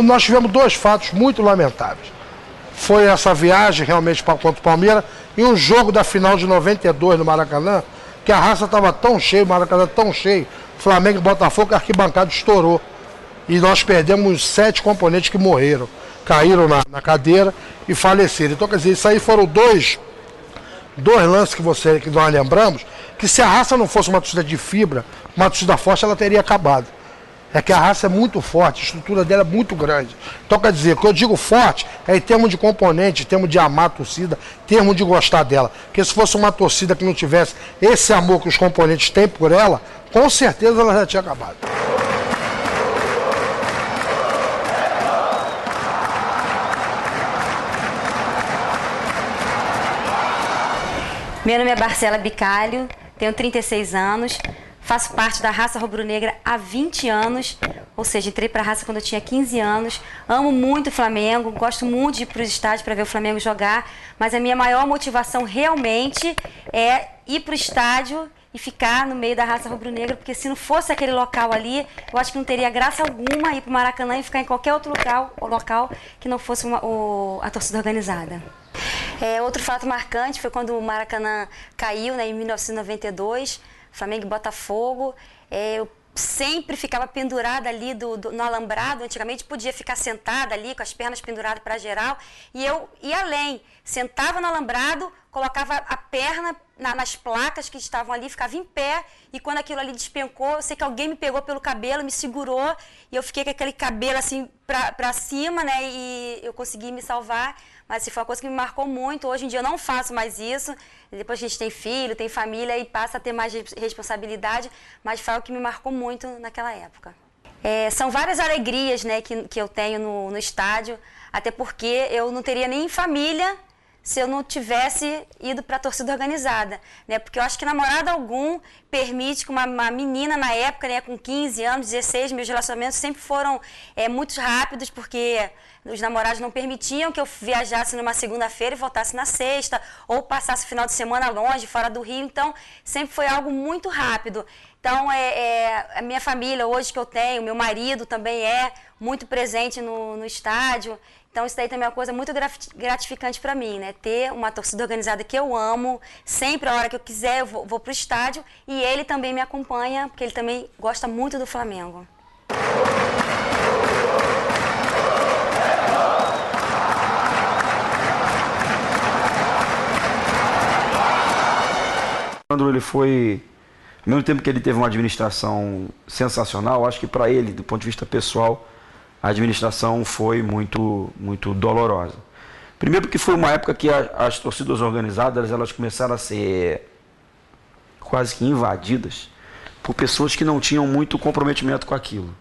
Nós tivemos dois fatos muito lamentáveis. Foi essa viagem realmente contra o Palmeiras e um jogo da final de 92 no Maracanã, que a raça estava tão cheia, o Maracanã tão cheio, Flamengo e Botafogo, que a arquibancada estourou. E nós perdemos 7 componentes que morreram, caíram na cadeira e faleceram. Então, quer dizer, isso aí foram dois lances que nós lembramos, que se a raça não fosse uma torcida de fibra, uma torcida forte, ela teria acabado. É que a raça é muito forte, a estrutura dela é muito grande. Então, quer dizer, o que eu digo forte é em termos de componente, em termos de amar a torcida, em termos de gostar dela. Porque se fosse uma torcida que não tivesse esse amor que os componentes têm por ela, com certeza ela já tinha acabado. Meu nome é Marcela Bicalho, tenho 36 anos. Faço parte da raça rubro-negra há 20 anos, ou seja, entrei para a raça quando eu tinha 15 anos. Amo muito o Flamengo, gosto muito de ir para os estádios para ver o Flamengo jogar, mas a minha maior motivação realmente é ir para o estádio e ficar no meio da raça rubro-negra, porque se não fosse aquele local ali, eu acho que não teria graça alguma ir para o Maracanã e ficar em qualquer outro local que não fosse a torcida organizada. Outro fato marcante foi quando o Maracanã caiu, né, em 1992, Flamengo e Botafogo. Eu sempre ficava pendurada ali no alambrado. Antigamente podia ficar sentada ali com as pernas penduradas para geral, e eu ia além, sentava no alambrado, colocava a perna nas placas que estavam ali, ficava em pé, e quando aquilo ali despencou, eu sei que alguém me pegou pelo cabelo, me segurou, e eu fiquei com aquele cabelo assim para cima, né, e eu consegui me salvar. Mas assim, foi uma coisa que me marcou muito. Hoje em dia eu não faço mais isso. Depois a gente tem filho, tem família e passa a ter mais responsabilidade. Mas foi algo que me marcou muito naquela época. São várias alegrias, né, que eu tenho no estádio. Até porque eu não teria nem família se eu não tivesse ido para a torcida organizada, né? Porque eu acho que namorado algum permite que uma menina na época, né, com 15 anos, 16, meus relacionamentos sempre foram muito rápidos, porque os namorados não permitiam que eu viajasse numa segunda-feira e voltasse na sexta, ou passasse o final de semana longe, fora do Rio. Então, sempre foi algo muito rápido. Então, a minha família hoje que eu tenho, meu marido também é muito presente no estádio. Então, isso daí também é uma coisa muito gratificante para mim, né? Ter uma torcida organizada que eu amo, sempre a hora que eu quiser eu vou para o estádio, e ele também me acompanha, porque ele também gosta muito do Flamengo. Ele foi, ao mesmo tempo que ele teve uma administração sensacional, acho que para ele, do ponto de vista pessoal, a administração foi muito dolorosa. Primeiro porque foi uma época que as torcidas organizadas elas começaram a ser quase que invadidas por pessoas que não tinham muito comprometimento com aquilo.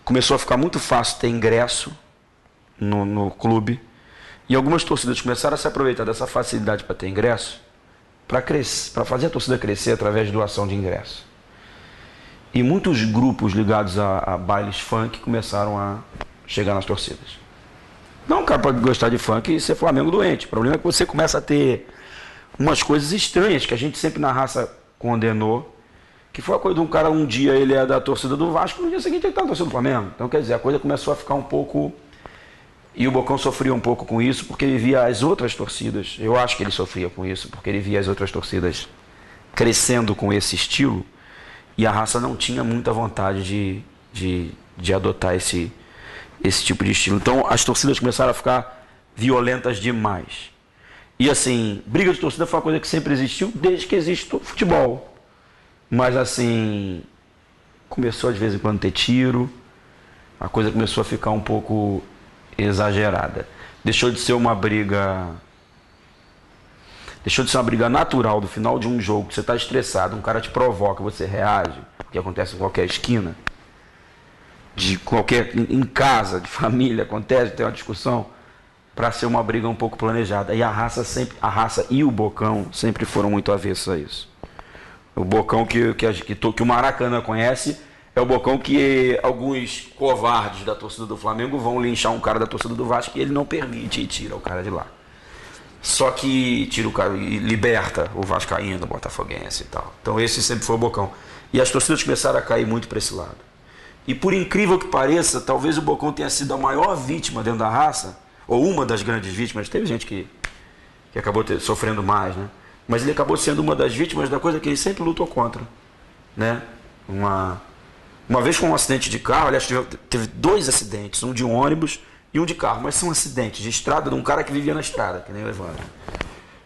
Começou a ficar muito fácil ter ingresso no clube, e algumas torcidas começaram a se aproveitar dessa facilidade para ter ingresso para fazer a torcida crescer através de doação de ingresso. E muitos grupos ligados a bailes funk começaram a chegar nas torcidas. Não, cara, pode gostar de funk e ser Flamengo doente. O problema é que você começa a ter umas coisas estranhas que a gente sempre na raça condenou, que foi a coisa de um cara, um dia ele é da torcida do Vasco, no dia seguinte ele está na torcida do Flamengo. Então, quer dizer, a coisa começou a ficar um pouco... E o Bocão sofria um pouco com isso, porque ele via as outras torcidas, eu acho que ele sofria com isso, porque ele via as outras torcidas crescendo com esse estilo, e a raça não tinha muita vontade de adotar esse tipo de estilo. Então as torcidas começaram a ficar violentas demais. E assim, briga de torcida foi uma coisa que sempre existiu, desde que existe futebol. Mas assim, começou de vez em quando a ter tiro, a coisa começou a ficar um pouco exagerada. Deixou de ser uma briga natural do final de um jogo, que você está estressado, um cara te provoca, você reage, o que acontece em qualquer esquina, em casa, de família, acontece, tem uma discussão, para ser uma briga um pouco planejada. E a raça e o Bocão sempre foram muito avessos a isso. O Bocão que o Maracanã conhece é o Bocão que alguns covardes da torcida do Flamengo vão linchar um cara da torcida do Vasco e ele não permite e tira o cara de lá. Só que tira o cara e liberta o vascaíno, o botafoguense e tal. Então esse sempre foi o Bocão. E as torcidas começaram a cair muito para esse lado. E por incrível que pareça, talvez o Bocão tenha sido a maior vítima dentro da raça, ou uma das grandes vítimas. Teve gente que acabou sofrendo mais, né? Mas ele acabou sendo uma das vítimas da coisa que ele sempre lutou contra, né? Uma vez com um acidente de carro, aliás, teve 2 acidentes, um de um ônibus e um de carro, mas são acidentes de estrada de um cara que vivia na estrada, que nem o Evandro.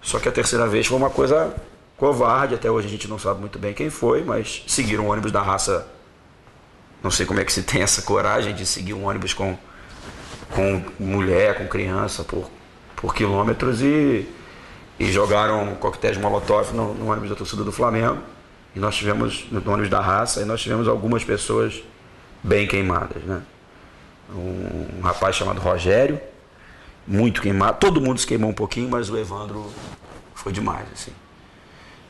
Só que a terceira vez foi uma coisa covarde, até hoje a gente não sabe muito bem quem foi, mas seguiram o ônibus da raça. Não sei como é que se tem essa coragem de seguir um ônibus com mulher, com criança por quilômetros e jogaram coquetéis Molotov no ônibus da torcida do Flamengo. E nós tivemos, no ônibus da raça, e nós tivemos algumas pessoas bem queimadas, né? Um rapaz chamado Rogério, muito queimado. Todo mundo se queimou um pouquinho, mas o Evandro foi demais, assim.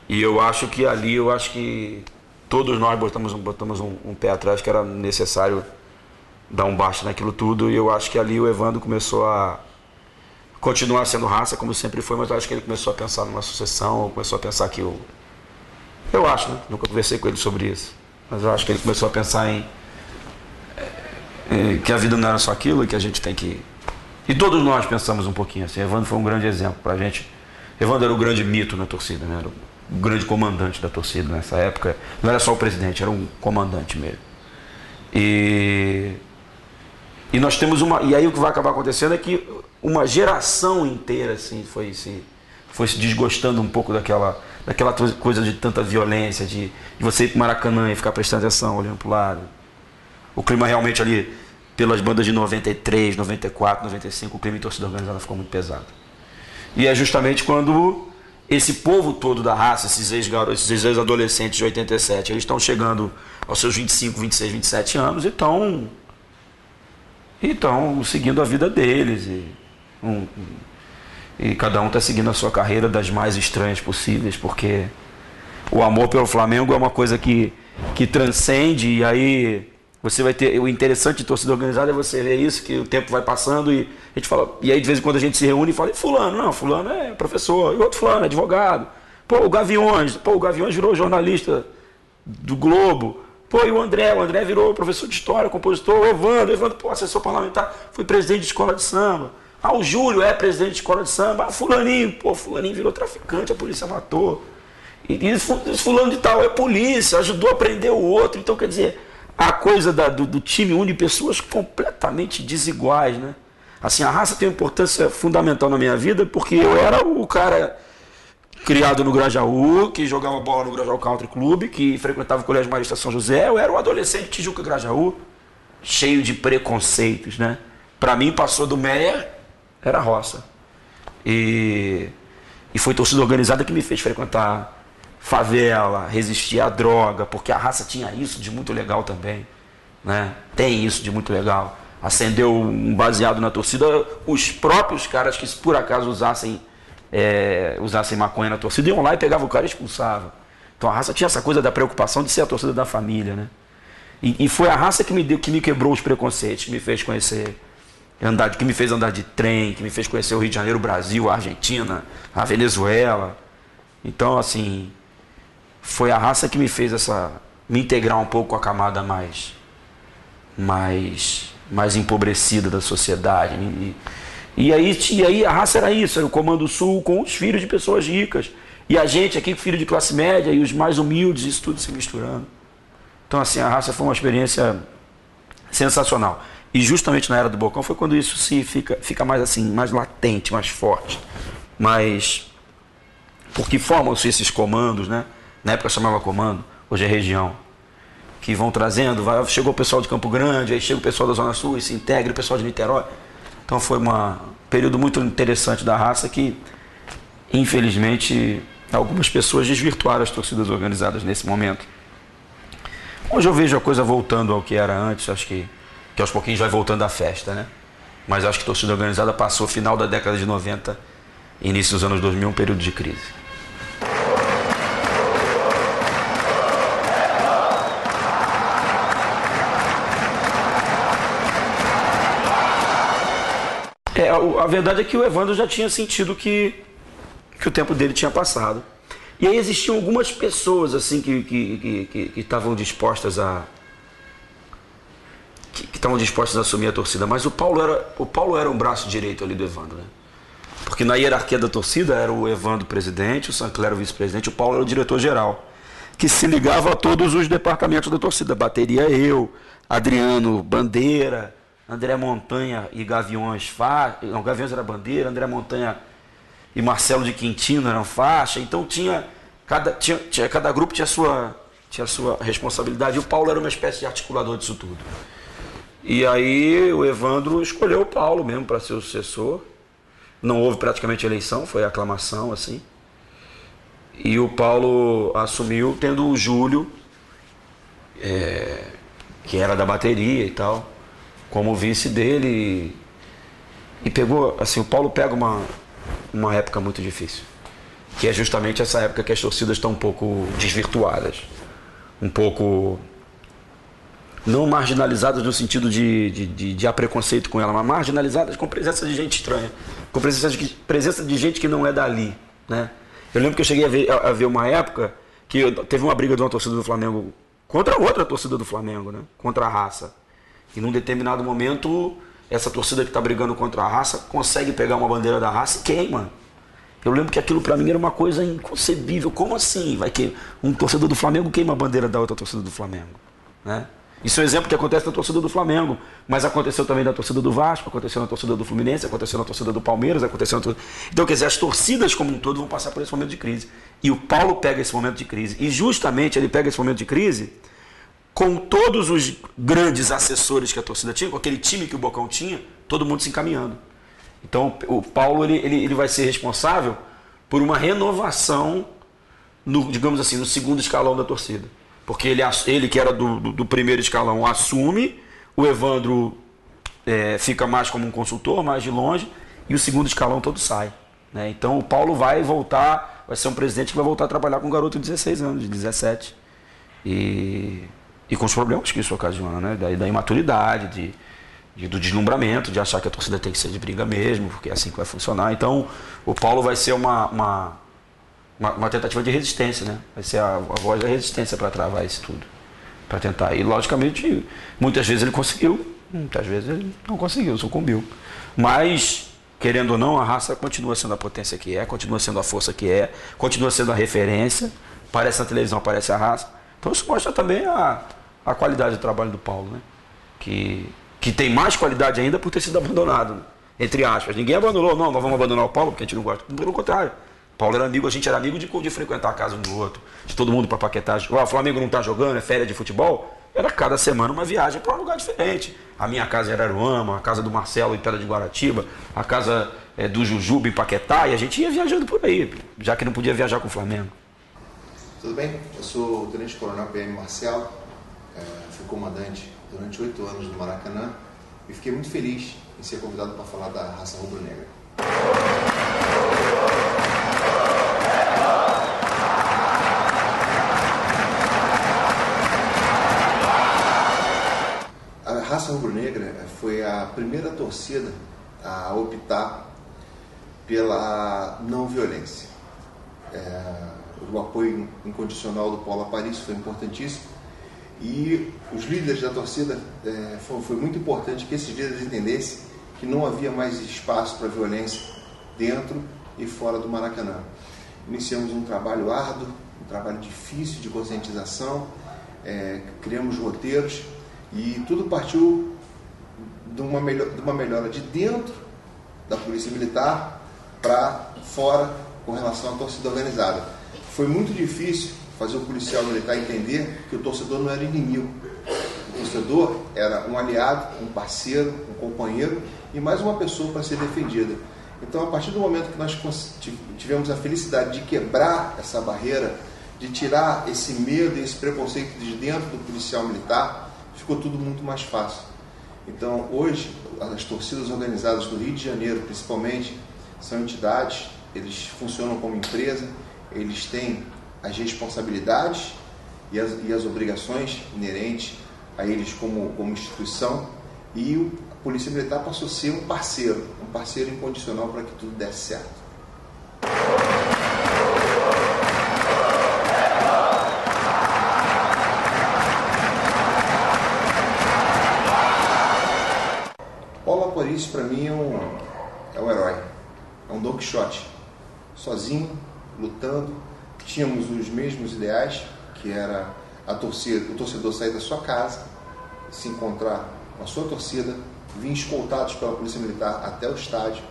E eu acho que todos nós botamos um pé atrás, que era necessário dar um basta naquilo tudo. E eu acho que ali o Evandro começou a continuar sendo raça, como sempre foi, mas eu acho que ele começou a pensar numa sucessão, começou a pensar que eu acho, né? Nunca conversei com ele sobre isso, mas eu acho que ele começou a pensar que a vida não era só aquilo e que a gente tem que... E todos nós pensamos um pouquinho assim. Evandro foi um grande exemplo pra gente. Evandro era o grande mito na torcida, né? Era o grande comandante da torcida nessa época. Não era só o presidente, era um comandante mesmo. E nós temos e aí o que vai acabar acontecendo é que uma geração inteira assim foi se desgostando um pouco daquela coisa de tanta violência, de você ir pro Maracanã e ficar prestando atenção, olhando pro lado. O clima realmente ali, pelas bandas de 93, 94, 95, o clima em torcida organizada ficou muito pesado. E é justamente quando esse povo todo da raça, esses ex-adolescentes de 87, eles estão chegando aos seus 25, 26, 27 anos e estão seguindo a vida deles. E cada um está seguindo a sua carreira das mais estranhas possíveis, porque o amor pelo Flamengo é uma coisa que transcende, e aí você vai ter... O interessante de torcida organizada é você ver isso, que o tempo vai passando e a gente fala... E aí de vez em quando a gente se reúne e fala, e fulano? Não, fulano é professor, e outro fulano é advogado. Pô, o Gaviões virou jornalista do Globo. Pô, e o André virou professor de história, compositor. O Evandro, pô, assessor parlamentar, foi presidente de escola de samba. Ah, o Júlio é presidente de escola de samba. Ah, fulaninho virou traficante, a polícia matou. E esse fulano de tal é polícia, ajudou a prender o outro. Então, quer dizer, a coisa do time une pessoas completamente desiguais, né? Assim, a raça tem uma importância fundamental na minha vida, porque eu era o cara criado no Grajaú, que jogava bola no Grajaú Country Club, que frequentava o Colégio Marista São José. Eu era o adolescente Tijuca Grajaú, cheio de preconceitos, né? Para mim, passou do Meia, era roça. E foi torcida organizada que me fez frequentar favela, resistir à droga, porque a raça tinha isso de muito legal também, né? Tem isso de muito legal. Acendeu um baseado na torcida, os próprios caras que por acaso usassem maconha na torcida iam lá e pegavam o cara e expulsavam. Então a raça tinha essa coisa da preocupação de ser a torcida da família, né? E foi a raça que me quebrou os preconceitos, que me fez conhecer... que me fez andar de trem, que me fez conhecer o Rio de Janeiro, o Brasil, a Argentina, a Venezuela. Então, assim, foi a raça que me fez me integrar um pouco com a camada mais empobrecida da sociedade. E aí a raça era isso, era o Comando Sul com os filhos de pessoas ricas. E a gente aqui, filho de classe média, e os mais humildes, isso tudo se misturando. Então, assim, a raça foi uma experiência sensacional. E justamente na era do Bocão foi quando isso fica mais assim, mais latente, mais forte. Porque formam-se esses comandos, né? Na época chamava comando, hoje é região. Que vão trazendo, chegou o pessoal de Campo Grande, aí chega o pessoal da Zona Sul e se integra o pessoal de Niterói. Então foi um período muito interessante da raça que, infelizmente, algumas pessoas desvirtuaram as torcidas organizadas nesse momento. Hoje eu vejo a coisa voltando ao que era antes, acho que aos pouquinhos vai voltando a festa, né? Mas acho que a torcida organizada passou final da década de 90, início dos anos 2000, um período de crise. A verdade é que o Evandro já tinha sentido que o tempo dele tinha passado. E aí existiam algumas pessoas assim que estavam dispostas que estavam dispostos a assumir a torcida, mas o Paulo era um braço direito ali do Evandro, né? Porque na hierarquia da torcida era o Evandro presidente, o Sancler o vice-presidente, o Paulo era o diretor-geral, que se ligava a todos os departamentos da torcida. Bateria eu, Adriano Bandeira, André Montanha e Gaviões faixa. Não, Gaviões era bandeira, André Montanha e Marcelo de Quintino eram faixa. Então cada grupo tinha a sua responsabilidade. E o Paulo era uma espécie de articulador disso tudo. E aí o Evandro escolheu o Paulo mesmo para ser o sucessor. Não houve praticamente eleição, foi aclamação assim. E o Paulo assumiu tendo o Júlio, que era da bateria e tal, como vice dele. E pegou, assim, o Paulo pega uma época muito difícil, que é justamente essa época que as torcidas estão um pouco desvirtuadas, um pouco não marginalizadas no sentido de há preconceito com ela, mas marginalizadas com presença de gente estranha, com presença de gente que não é dali, né? Eu lembro que eu cheguei a ver uma época que teve uma briga de uma torcida do Flamengo contra outra torcida do Flamengo, né? Contra a Raça. E num determinado momento, essa torcida que está brigando contra a Raça consegue pegar uma bandeira da Raça e queima. Eu lembro que aquilo para mim era uma coisa inconcebível. Como assim? Vai que um torcedor do Flamengo queima a bandeira da outra torcida do Flamengo, né? Isso é um exemplo que acontece na torcida do Flamengo, mas aconteceu também na torcida do Vasco, aconteceu na torcida do Fluminense, aconteceu na torcida do Palmeiras, aconteceu na torcida... Então, quer dizer, as torcidas como um todo vão passar por esse momento de crise. E o Paulo pega esse momento de crise. E justamente ele pega esse momento de crise com todos os grandes assessores que a torcida tinha, com aquele time que o Bocão tinha, todo mundo se encaminhando. Então, o Paulo ele vai ser responsável por uma renovação, digamos assim, no segundo escalão da torcida. Porque ele que era do primeiro escalão assume, o Evandro fica mais como um consultor, mais de longe, e o segundo escalão todo sai, né? Então o Paulo vai voltar, vai ser um presidente que vai voltar a trabalhar com um garoto de 16 anos, de 17. E com os problemas que isso ocasiona, né? Da imaturidade, do deslumbramento, de achar que a torcida tem que ser de briga mesmo, porque é assim que vai funcionar. Então o Paulo vai ser uma tentativa de resistência, né? Vai ser a voz da resistência para travar isso tudo, para tentar. E logicamente, muitas vezes ele conseguiu, muitas vezes ele não conseguiu, sucumbiu. Mas, querendo ou não, a Raça continua sendo a potência que é, continua sendo a força que é, continua sendo a referência. Aparece na televisão, aparece a Raça. Então isso mostra também a qualidade do trabalho do Paulo, né? Que tem mais qualidade ainda por ter sido abandonado, né? Entre aspas. Ninguém abandonou, não, nós vamos abandonar o Paulo porque a gente não gosta. Pelo contrário. Paulo era amigo, a gente era amigo de frequentar a casa um do outro, de todo mundo para paquetar. O Flamengo não está jogando, é férias de futebol. Era cada semana uma viagem para um lugar diferente. A minha casa era Aruama, a casa do Marcelo em Pedra de Guaratiba, a casa do Jujuba em Paquetá, e a gente ia viajando por aí, já que não podia viajar com o Flamengo. Tudo bem? Eu sou o Tenente Coronel PM Marcelo, fui comandante durante 8 anos no Maracanã e fiquei muito feliz em ser convidado para falar da Raça Rubro-Negra. A Raça Rubro-Negra foi a primeira torcida a optar pela não violência. O apoio incondicional do Paulo Aparicio foi importantíssimo e os líderes da torcida, foi muito importante que esses líderes entendessem que não havia mais espaço para violência dentro e fora do Maracanã. Iniciamos um trabalho árduo, um trabalho difícil de conscientização, criamos roteiros e tudo partiu de uma melhora de dentro da Polícia Militar para fora com relação à torcida organizada. Foi muito difícil fazer o policial militar entender que o torcedor não era inimigo. O torcedor era um aliado, um parceiro, um companheiro e mais uma pessoa para ser defendida. Então, a partir do momento que nós tivemos a felicidade de quebrar essa barreira, de tirar esse medo e esse preconceito de dentro do policial militar, ficou tudo muito mais fácil. Então, hoje, as torcidas organizadas do Rio de Janeiro, principalmente, são entidades, eles funcionam como empresa, eles têm as responsabilidades e as obrigações inerentes a eles como instituição, e a Polícia Militar passou a ser um parceiro incondicional para que tudo desse certo. Quixote, sozinho, lutando. Tínhamos os mesmos ideais, que era o torcedor sair da sua casa, se encontrar com a sua torcida, vir escoltados pela Polícia Militar até o estádio,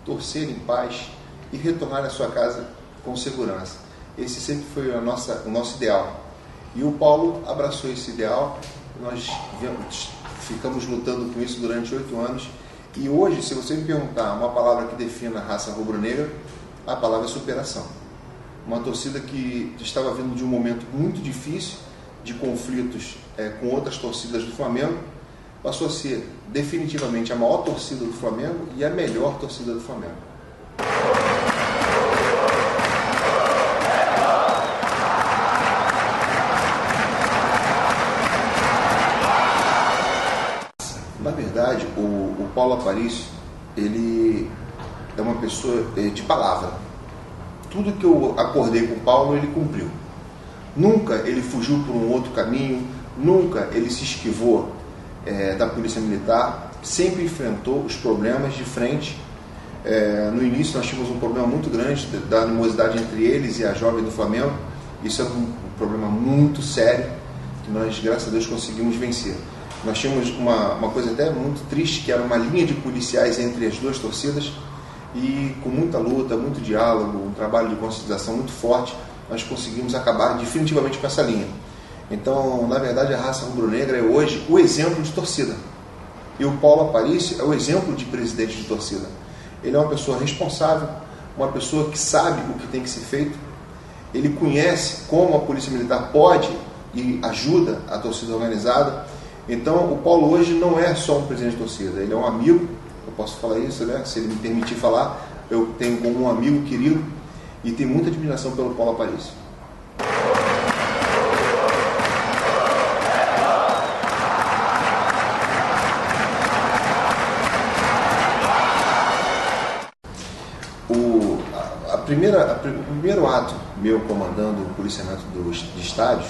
torcer em paz e retornar à sua casa com segurança. Esse sempre foi o nosso ideal. E o Paulo abraçou esse ideal, nós ficamos lutando com isso durante 8 anos. E hoje, se você me perguntar uma palavra que defina a raça rubro-negra, a palavra é superação. Uma torcida que estava vindo de um momento muito difícil, de conflitos com outras torcidas do Flamengo, passou a ser definitivamente a maior torcida do Flamengo e a melhor torcida do Flamengo. Na verdade, o Paulo Aparício, ele é uma pessoa de palavra. Tudo que eu acordei com o Paulo, ele cumpriu. Nunca ele fugiu por um outro caminho, nunca ele se esquivou da Polícia Militar, sempre enfrentou os problemas de frente. No início nós tínhamos um problema muito grande da animosidade entre eles e a jovem do Flamengo. Isso é um problema muito sério que nós, graças a Deus, conseguimos vencer. Nós tínhamos uma coisa até muito triste, que era uma linha de policiais entre as duas torcidas, e com muita luta, muito diálogo, um trabalho de conscientização muito forte, nós conseguimos acabar definitivamente com essa linha. Então, na verdade, a raça rubro-negra é hoje o exemplo de torcida. E o Paulo Aparício é o exemplo de presidente de torcida. Ele é uma pessoa responsável, uma pessoa que sabe o que tem que ser feito, ele conhece como a Polícia Militar pode e ajuda a torcida organizada. Então, o Paulo hoje não é só um presidente de torcida, ele é um amigo, eu posso falar isso, né? Se ele me permitir falar, eu tenho como um amigo querido e tenho muita admiração pelo Paulo Aparício. O primeiro ato meu comandando o policiamento de estádios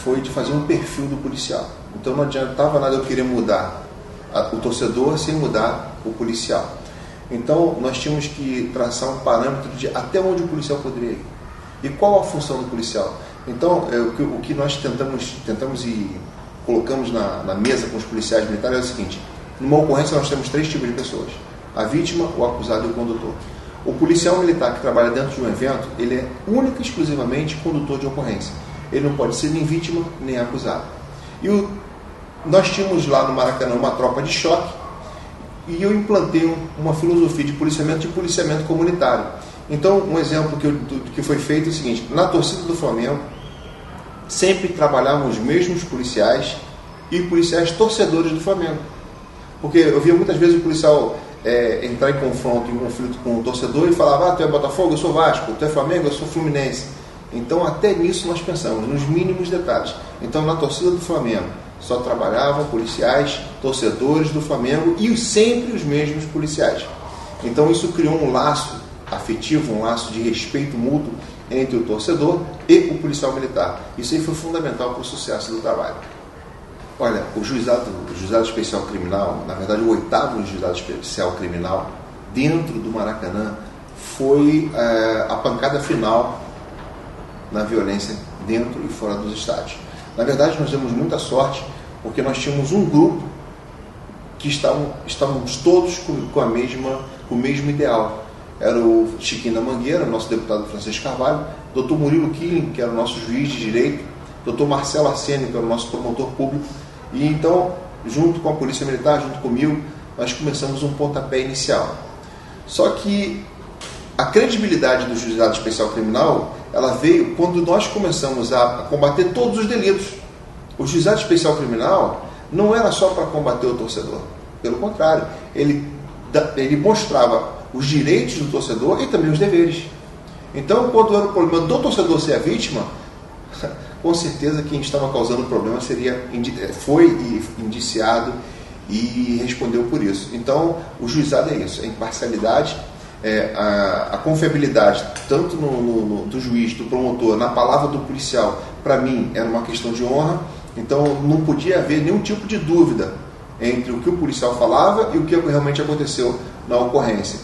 foi de fazer um perfil do policial. Então não adiantava nada eu querer mudar o torcedor sem mudar o policial. Então nós tínhamos que traçar um parâmetro de até onde o policial poderia ir. E qual a função do policial? Então o que nós tentamos e colocamos na mesa com os policiais militares é o seguinte: numa ocorrência nós temos 3 tipos de pessoas: a vítima, o acusado e o condutor. O policial militar que trabalha dentro de um evento, ele é única e exclusivamente condutor de ocorrência. Ele não pode ser nem vítima, nem acusado. E nós tínhamos lá no Maracanã uma tropa de choque, e eu implantei uma filosofia de policiamento comunitário. Então, um exemplo que foi feito é o seguinte: na torcida do Flamengo, sempre trabalhavam os mesmos policiais e policiais torcedores do Flamengo. Porque eu via muitas vezes o policial entrar em conflito com o torcedor e falava: tu é Botafogo, eu sou Vasco, tu é Flamengo, eu sou Fluminense. Então até nisso nós pensamos, nos mínimos detalhes. Então na torcida do Flamengo só trabalhavam policiais, torcedores do Flamengo e sempre os mesmos policiais. Então isso criou um laço afetivo, um laço de respeito mútuo entre o torcedor e o policial militar. Isso aí foi fundamental para o sucesso do trabalho. Olha, o juizado especial criminal, na verdade o 8º juizado especial criminal dentro do Maracanã, foi a pancada final na violência dentro e fora dos estádios. Na verdade nós demos muita sorte, porque nós tínhamos um grupo que estávamos todos com o mesmo ideal. Era o Chiquinho da Mangueira, nosso deputado Francisco Carvalho, Dr. Murilo Killing, que era o nosso juiz de direito, Dr. Marcelo Arsênio, que era o nosso promotor público. E então, junto com a Polícia Militar, junto comigo, nós começamos um pontapé inicial. Só que a credibilidade do Juizado Especial Criminal, ela veio quando nós começamos a combater todos os delitos. O Juizado Especial Criminal não era só para combater o torcedor. Pelo contrário, ele mostrava os direitos do torcedor e também os deveres. Então, quando era o problema do torcedor ser a vítima, com certeza quem estava causando o problema foi indiciado e respondeu por isso. Então, o juizado é isso, é imparcialidade, a confiabilidade, tanto do juiz, do promotor, na palavra do policial, para mim, era uma questão de honra. Então, não podia haver nenhum tipo de dúvida entre o que o policial falava e o que realmente aconteceu na ocorrência.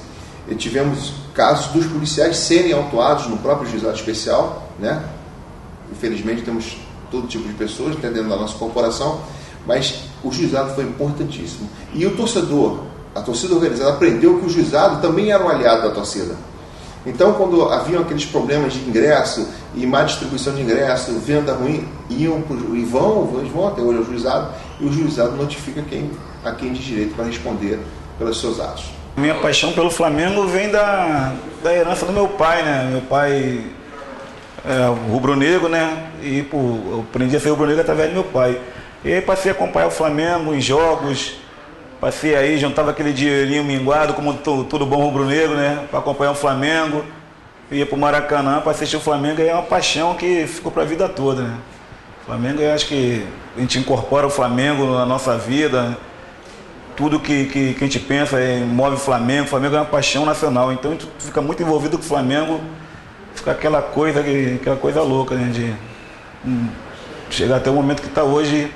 E tivemos casos dos policiais serem autuados no próprio juizado especial, né? Infelizmente temos todo tipo de pessoas dentro da nossa corporação, mas o juizado foi importantíssimo. E o torcedor, a torcida organizada, aprendeu que o juizado também era um aliado da torcida. Então, quando haviam aqueles problemas de ingresso e má distribuição de ingresso, venda ruim, vão até hoje ao juizado, e o juizado notifica a quem de direito para responder pelos seus atos. Minha paixão pelo Flamengo vem da herança do meu pai, né? Meu pai é rubro-negro, né? E eu aprendi a ser rubro-negro através do meu pai. E aí passei a acompanhar o Flamengo em jogos, passei aí, juntava aquele dinheirinho minguado, como todo bom rubro-negro, né? Para acompanhar o Flamengo, ia para o Maracanã para assistir o Flamengo, e é uma paixão que ficou para a vida toda, né? O Flamengo, eu acho que a gente incorpora o Flamengo na nossa vida, tudo que a gente pensa move o Flamengo é uma paixão nacional, então a gente fica muito envolvido com o Flamengo, fica aquela coisa louca, né? De chegar até o momento que está hoje,